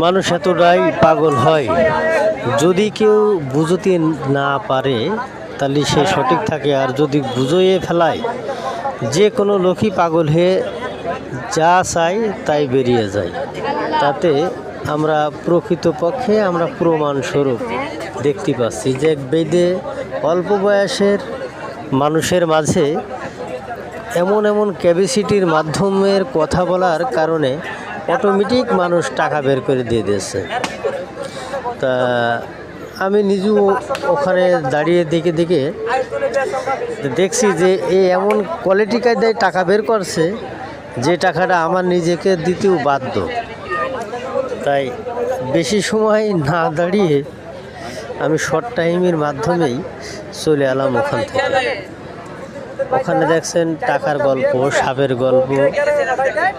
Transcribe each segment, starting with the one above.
মানুষ এতটাই পাগল হয়, যদি কেউ বুঝতে না পারে তাহলে সে সঠিক থাকে, আর যদি বুঝিয়ে ফেলায় যে কোনো লোকই পাগল হয়ে যা চাই তাই বেরিয়ে যায়। তাতে আমরা প্রকৃতপক্ষে আমরা প্রমাণস্বরূপ দেখতে পাচ্ছি যে বেদে অল্প বয়সের মানুষের মাঝে এমন এমন ক্যাপাসিটির মাধ্যমের কথা বলার কারণে অটোমেটিক মানুষ টাকা বের করে দিয়ে দিয়েছে। তা আমি নিজেও ওখানে দাঁড়িয়ে দেখে দেখছি যে এ এমন কোয়ালিটি কায়দায় টাকা বের করছে যে টাকাটা আমার নিজেকে দিতেও বাধ্য। তাই বেশি সময় না দাঁড়িয়ে আমি শর্ট টাইমের মাধ্যমেই চলে এলাম ওখান থেকে। ওখানে দেখছেন টাকার গল্প, সাপের গল্প,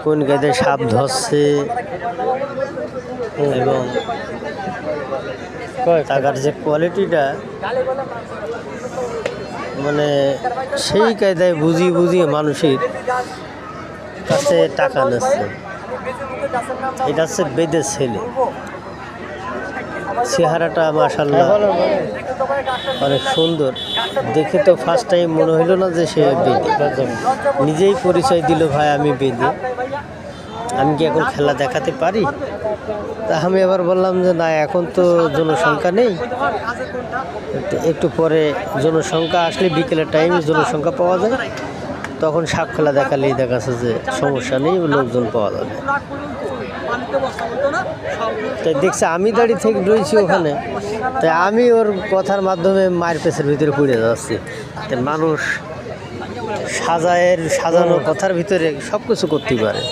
কোন গাছে সাপ ধরছে এবং টাকার যে কোয়ালিটিটা মানে সেই কায়দায় বুঝিয়ে মানুষের কাছে টাকা নিচ্ছে। এটা হচ্ছে বেদের ছেলে, চেহারাটা মাশাআল্লাহ অনেক সুন্দর। দেখে তো ফার্স্ট টাইম মনে হইল না যে সে বেদে, নিজেই পরিচয় দিল, ভাই আমি বেদে, আমি কি এখন খেলা দেখাতে পারি? তা আমি আবার বললাম যে না, এখন তো জনসংখ্যা নেই, একটু পরে জনসংখ্যা আসলে বিকেলের টাইমে জনসংখ্যা পাওয়া যায়, তখন সাপ খেলা দেখালেই দেখাচ্ছে যে সমস্যা নেই, লোকজন পাওয়া যাবে। তাই দেখছি আমি দাঁড়িয়ে থেকে রয়েছি ওখানে, তাই আমি ওর কথার মাধ্যমে মায়ের পেছের ভিতরে পড়ে যাচ্ছি। তাই মানুষ সাজানো কথার ভিতরে সব কিছু করতে পারে।